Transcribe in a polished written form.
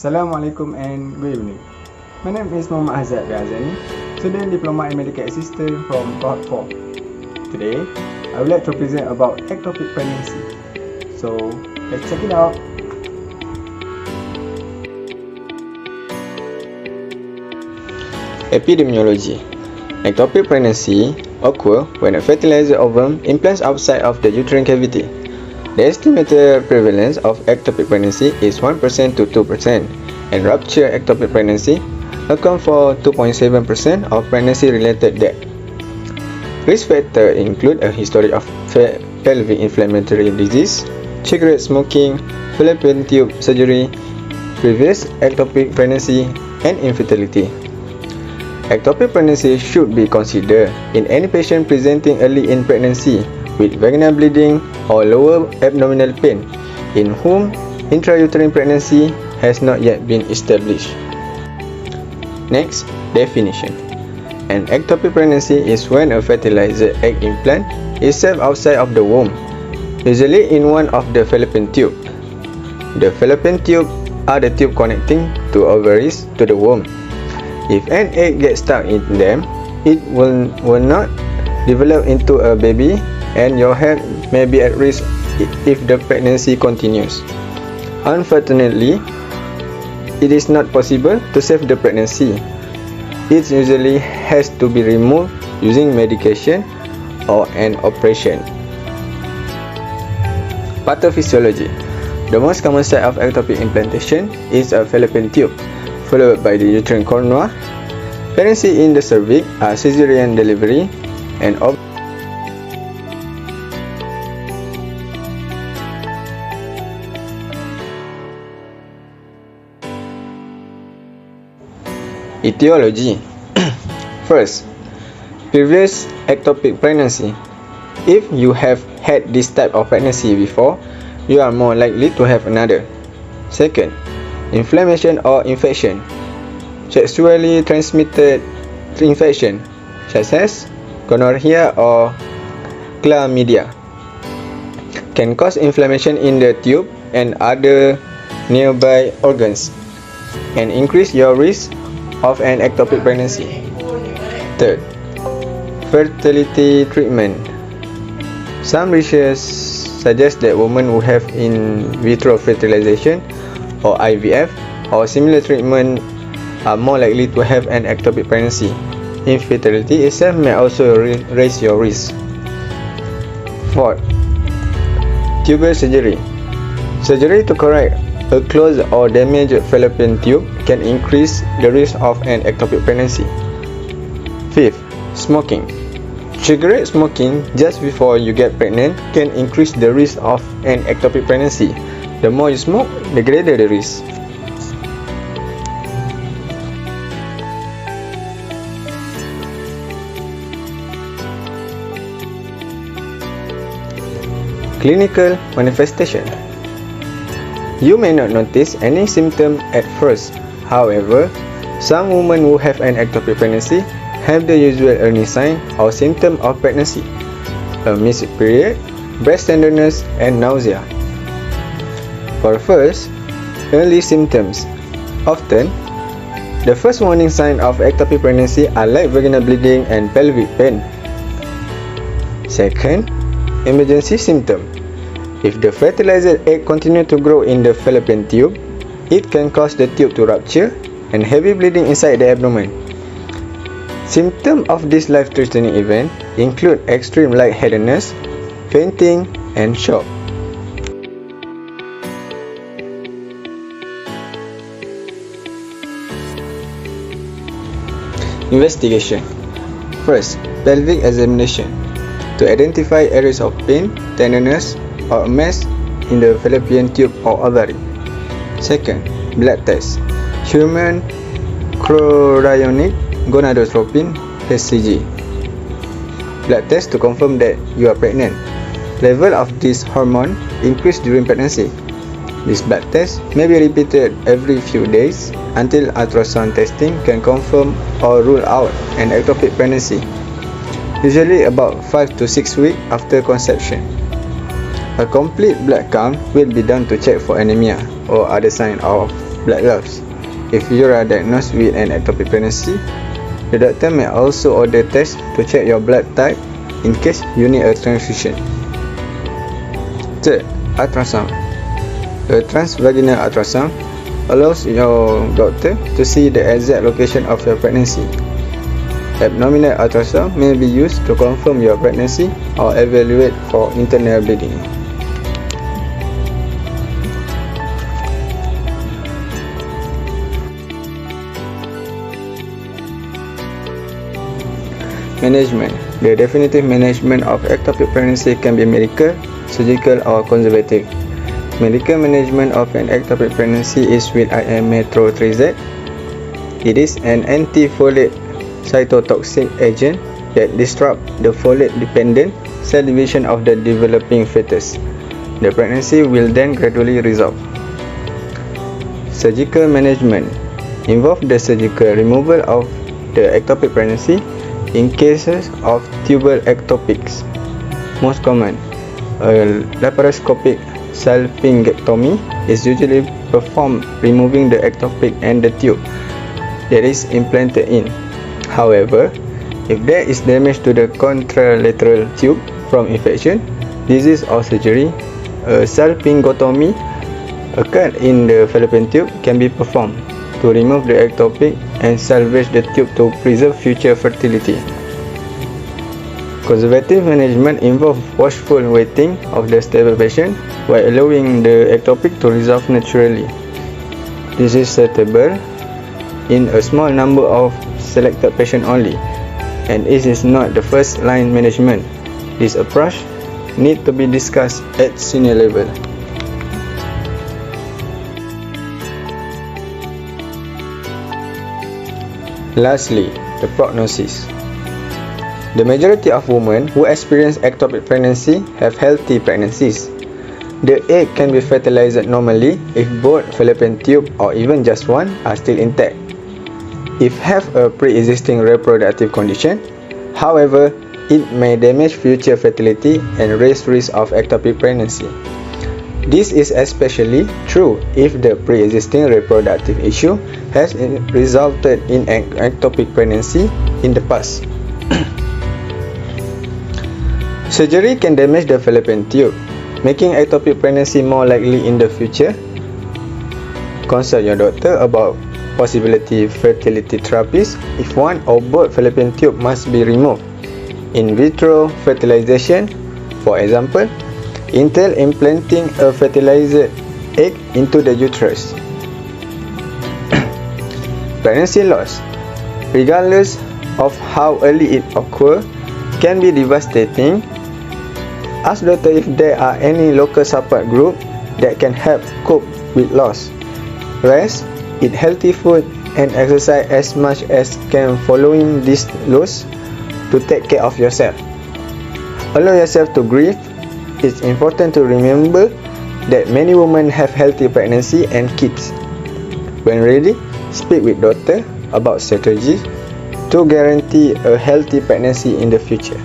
Assalamualaikum and good evening. My name is Muhammad Hazad Ghazani, student Diploma in Medical Assistant from Cohort 4. Today, I would like to present about ectopic pregnancy. So, let's check it out. Epidemiology. Ectopic pregnancy occurs when a fertilizer ovum implants outside of the uterine cavity. The estimated prevalence of ectopic pregnancy is 1% to 2%, and rupture ectopic pregnancy account for 2.7% of pregnancy-related death. Risk factors include a history of pelvic inflammatory disease, cigarette smoking, fallopian tube surgery, previous ectopic pregnancy, and infertility. Ectopic pregnancy should be considered in any patient presenting early in pregnancy with vaginal bleeding or lower abdominal pain, in whom intrauterine pregnancy has not yet been established. Next, definition. An ectopic pregnancy is when a fertilizer egg implant is served outside of the womb, usually in one of the fallopian tubes. The fallopian tube are the tube connecting two ovaries to the womb. If an egg gets stuck in them, it will not develop into a baby, and your health may be at risk if the pregnancy continues. Unfortunately, it is not possible to save the pregnancy. It usually has to be removed using medication or an operation. Pathophysiology. The most common site of ectopic implantation is a fallopian tube, followed by the uterine cornua. Pregnancy in the cervix are caesarean delivery, and etiology. First, previous ectopic pregnancy. If you have had this type of pregnancy before, you are more likely to have another. Second, inflammation or infection. Sexually transmitted infection such as gonorrhea or chlamydia can cause inflammation in the tube and other nearby organs and increase your risk of an ectopic pregnancy. Third, fertility treatment. Some research suggests that women who have in vitro fertilization or IVF or similar treatment are more likely to have an ectopic pregnancy. Infertility itself may also raise your risk. Fourth, tubal surgery. Surgery to correct a closed or damaged fallopian tube can increase the risk of an ectopic pregnancy. Fifth, smoking. Cigarette smoking just before you get pregnant can increase the risk of an ectopic pregnancy. The more you smoke, the greater the risk. Clinical manifestation. You may not notice any symptom at first. However, some women who have an ectopic pregnancy have the usual early sign or symptom of pregnancy: a missed period, breast tenderness, and nausea. For first, early symptoms. Often, the first warning sign of ectopic pregnancy are light vaginal bleeding and pelvic pain. Second, emergency symptom. If the fertilized egg continues to grow in the fallopian tube, it can cause the tube to rupture and heavy bleeding inside the abdomen. Symptoms of this life-threatening event include extreme lightheadedness, fainting, and shock. Investigation. First, pelvic examination to identify areas of pain, tenderness, or a mass in the fallopian tube or ovary. Second, blood test. Human chorionic gonadotropin (HCG). Blood test to confirm that you are pregnant. Level of this hormone increase during pregnancy. This blood test may be repeated every few days until ultrasound testing can confirm or rule out an ectopic pregnancy, usually about 5 to 6 weeks after conception. A complete blood count will be done to check for anemia or other signs of blood loss. If you are diagnosed with an ectopic pregnancy, the doctor may also order tests to check your blood type in case you need a transfusion. Third, ultrasound. A transvaginal ultrasound allows your doctor to see the exact location of your pregnancy. Abdominal ultrasound may be used to confirm your pregnancy or evaluate for internal bleeding. Management. The definitive management of ectopic pregnancy can be medical, surgical or conservative. Medical management of an ectopic pregnancy is with IM methotrexate. It is an anti-folate cytotoxic agent that disrupts the folate-dependent cell division of the developing fetus. The pregnancy will then gradually resolve. Surgical management involves the surgical removal of the ectopic pregnancy in cases of tubal ectopics. Most common, a laparoscopic salpingectomy is usually performed removing the ectopic and the tube that is implanted in. However, if there is damage to the contralateral tube from infection, disease or surgery, a salpingotomy occurred in the fallopian tube can be performed to remove the ectopic and salvage the tube to preserve future fertility. Conservative management involves watchful waiting of the stable patient while allowing the ectopic to resolve naturally. This is suitable in a small number of selected patients only, and it is not the first line management. This approach needs to be discussed at senior level. Lastly, the prognosis. The majority of women who experience ectopic pregnancy have healthy pregnancies. The egg can be fertilized normally if both fallopian tube or even just one are still intact. If have a pre-existing reproductive condition, however, it may damage future fertility and raise risk of ectopic pregnancy. This is especially true if the pre-existing reproductive issue has resulted in an ectopic pregnancy in the past. Surgery can damage the fallopian tube, making ectopic pregnancy more likely in the future. Consult your doctor about possibility fertility therapies if one or both fallopian tube must be removed. In vitro fertilization, for example, entail implanting a fertilized egg into the uterus. Pregnancy loss, regardless of how early it occurs, can be devastating. Ask doctor if there are any local support group that can help cope with loss. Rest, eat healthy food, and exercise as much as can following this loss to take care of yourself. Allow yourself to grieve. It's important to remember that many women have healthy pregnancy and kids. When ready, speak with doctor about strategies to guarantee a healthy pregnancy in the future.